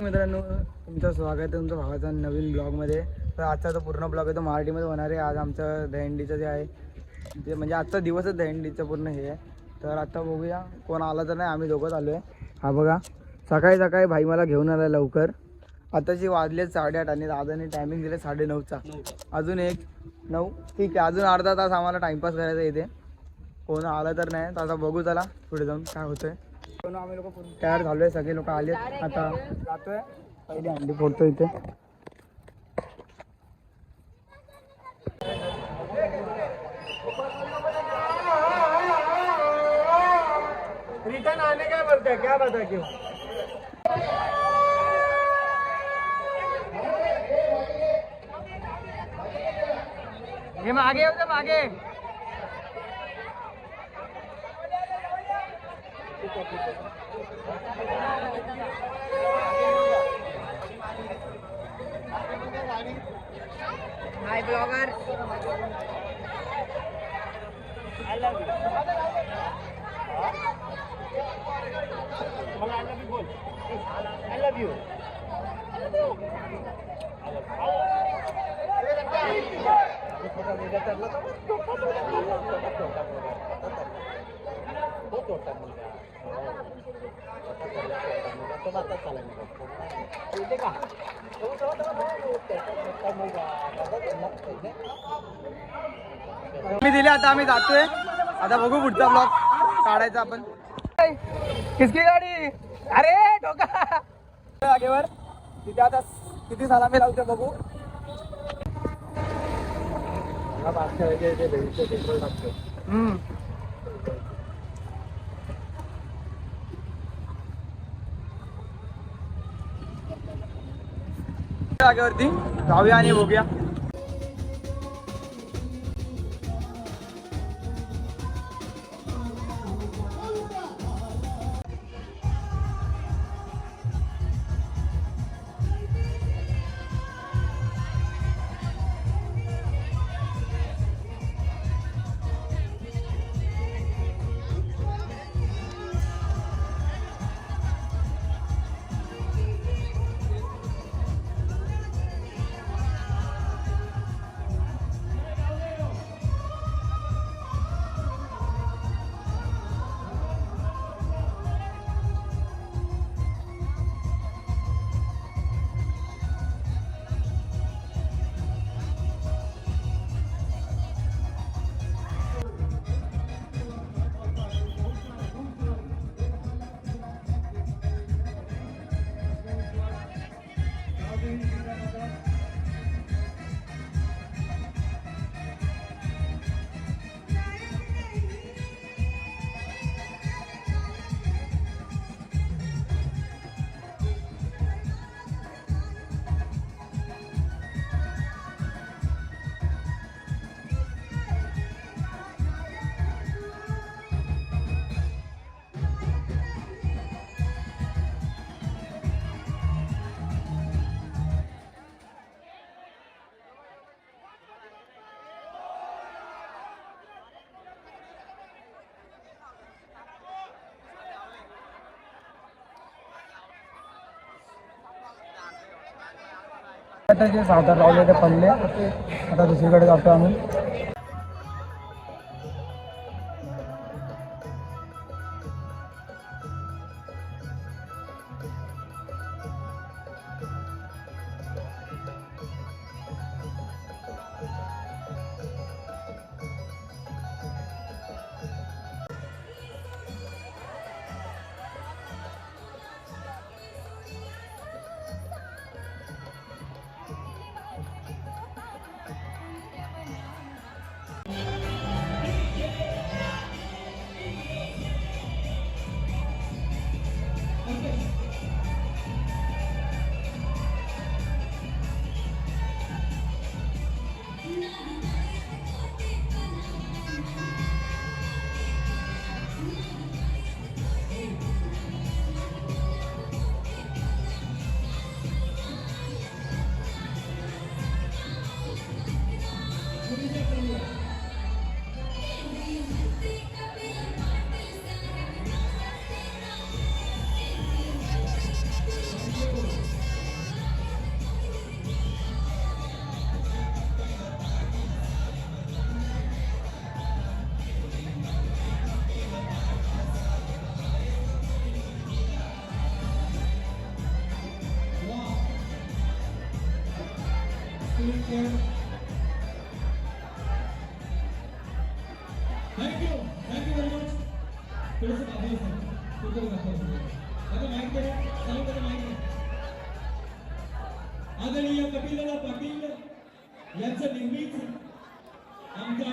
मित्रांनो, तुमचं स्वागत आहे तुमच्या भावाचा नवीन ब्लॉगमध्ये. तर आजचा जो पूर्ण ब्लॉग आहे तो मराठीमध्ये होणार आहे. आज आमचं दहीहंडीचं जे आहे ते म्हणजे आजचा दिवसच दहीहंडीचं पूर्ण हे आहे. तर आता बघूया कोण आला तर नाही, आम्ही दोघंच आलो आहे. हा बघा, सकाळी सकाळी भाई मला घेऊन आला लवकर. आताची वाजले 8:30 आणि दादाने टायमिंग दिले 9:30चा. अजून 9 ठीक आहे, अजून अर्धा तास आम्हाला टाईमपास करायचा इथे. कोण आलं तर नाही, तर आता बघू चला पुढे जाऊन काय होतंय. आम्ही लोक तयार झालोय, सगळे लोक आले. आता जातोय, पहिली हंडी फोडतो इथे. रिटर्न आने क्या बोलते हैं, क्या बता क्यों? ये मागे होते मागे. Hi blogger, I love you. I love you. मी दिले, आता आम्ही जातोय. आता बघू पुढचा ब्लॉग काढायचा आपण. किसकी गाडी? अरे डोका जागेवर तिथे. आता किती सलामी लावते बघू. जागेवरती जाऊया आणि बघूया. आता जे सावधान लावले ते पडले. आता दुसरीकडे जातो आम्ही. आदरणीय कपिलदादा पाटील यांचं नेहमीच आमच्या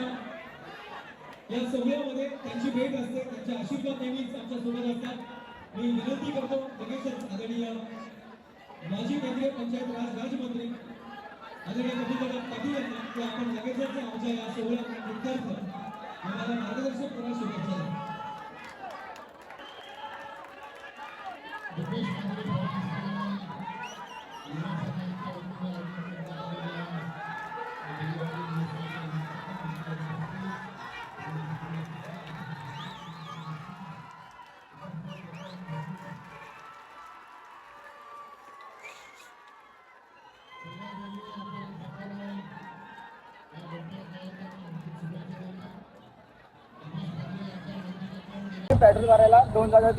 या सोहळ्यामध्ये त्यांची भेट असते, त्यांचे आशीर्वाद नेहमीच आमच्या सोबत असतात। मी विनंती करतो लगेचच आदरणीय माजी केंद्रीय पंचायत राज राज्यमंत्री आदरणीय कपिलदादा पाटील यांना की आपण लगेचच आमच्या या सोहळ्यात निमित्तार्थ आम्हाला मार्गदर्शन करा, शुभेच्छा द्या। पेट्रोल भरायला 2 जागा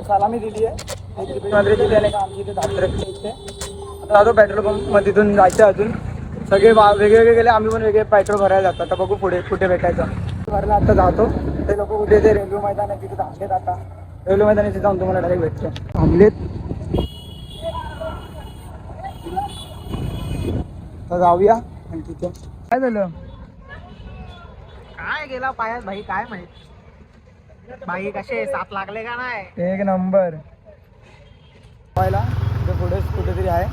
सलामी दिली आहे। एक रुपये त्याने का आमची इथे धात्रकच्या इथे आता जातो पेट्रोल पंप मग तिथून जायचं अजून सगळे वेगवेगळे गेले, आम्ही पण वेगळे पेट्रोल भरायला जातो। आता बघू पुढे कुठे भेटायचं भरायला आता जातो। ते लोक कुठे ते रेल्वे मैदान आहे तिथे थांबलेत, आता रेल्वे मैदानाचे जाऊन तुम्हाला डायरेक्ट भेटतो। थांबलेत तर जाऊया आणि तिथे काय झालं, काय गेला पायात भाई, काय माहित भाई कसे साथ लागले का नाही। एक नंबर पाहिला तिथे पुढेच कुठेतरी आहे,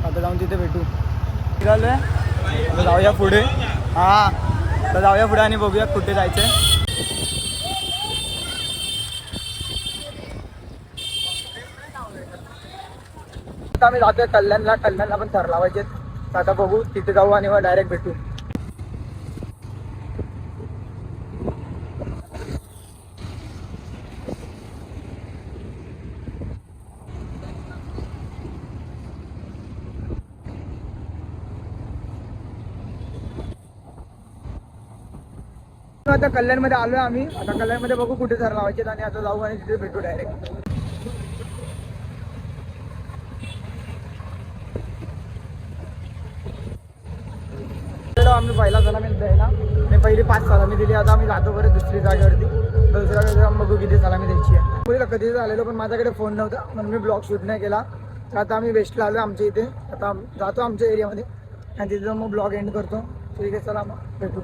आता जाऊन तिथे भेटू। निघालोय आता जाऊया पुढे, हा तर जाऊया पुढे आणि बघूया कुठे जायचंय। आता आम्ही जातोय कल्याणला पण थर लावायचे, आता बघू तिथे जाऊ आणि मग डायरेक्ट भेटू। आता कल्याणमध्ये आलोय आम्ही, आता कल्याणमध्ये बघू कुठे थर लावायचे आणि आता जाऊ आणि तिथे भेटू डायरेक्ट। आम्ही पहिला सलामी द्यायला मी पहिली 5 सलामी दिली, आता आम्ही जातो परत दुसरी जागेवरती, दुसऱ्या जागेवर बघू किती सलामी द्यायची आहे। पुढे कधीच आलेलो पण माझ्याकडे फोन नव्हता म्हणून मी ब्लॉग शूट नाही केला। तर आता आम्ही वेस्टला आलो आमच्या इथे, आता जातो आमच्या एरियामध्ये आणि तिथे मग ब्लॉग एंड करतो। ठीक आहे चला मग भेटू।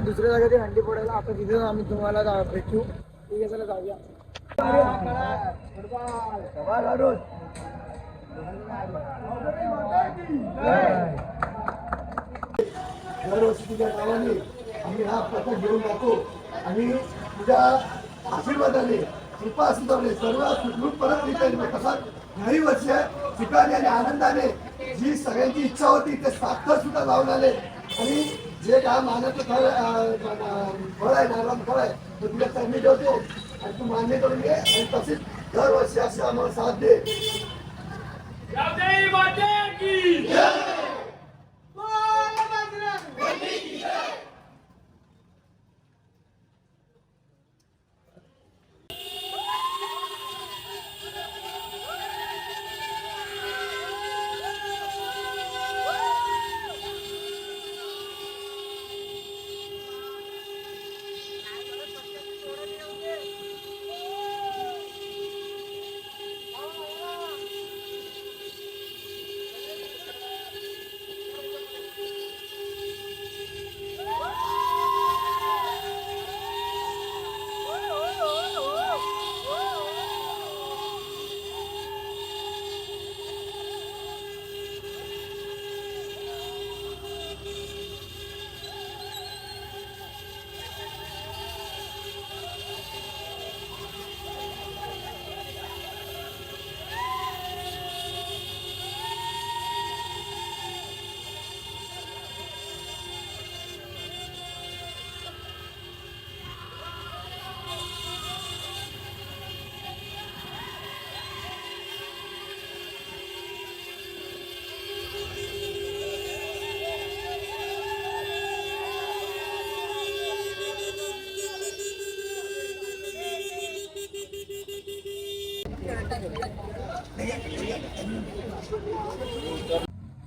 दुसऱ्या जागेत हंडी फोडायला, आता तिथे आम्ही तुम्हाला भेटू। ठीक आहे चला जाऊया। दरवर्षी तुझ्या गावाने आम्ही हा प्रथा घेऊन जातो आणि तुझ्या आशीर्वादाने कृपा सुधारणे सर्व सुखरूप परत रिटर्न कसा काही वर्ष सुखाने आणि आनंदाने जी सगळ्यांची इच्छा होती ते साखर सुद्धा लावून आले आणि जे काय मानाचं फळ आहे नारायण फळ आहे तो तुझ्या चरणी ठेवतो आणि तू मान्य करून घे आणि तसेच दरवर्षी असे आम्हाला साथ दे।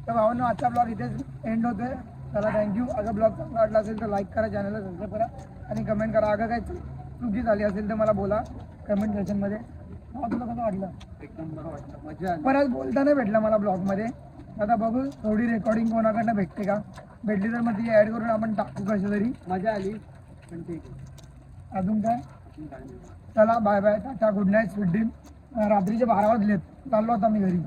तर भावांनो आजचा ब्लॉग इथेच एंड होतोय. चला थँक्यू. अगर ब्लॉग चांगला वाटला असेल तर लाईक करा, चॅनलला सबस्क्राईब करा आणि कमेंट करा. अगं काय चुकी झाली असेल तर मला बोला कमेंट सेक्शनमध्ये. तुला कसं वाटलं? एकदम बरं वाटलं, मजा आली. परत बोलता नाही भेटला मला ब्लॉगमध्ये. आता बघू थोडी रेकॉर्डिंग कोणाकडनं भेटते का, भेटली तर मग ती ॲड करून आपण टाकू कशी तरी. मजा आली पण ठीक आहे. अजून काय? अजून काय नाही. चला बाय बाय, टाटा, गुड नाईट, स्वीट ड्रीम. रात्रीचे 12 वाजलेत, चाललो आता मी घरी.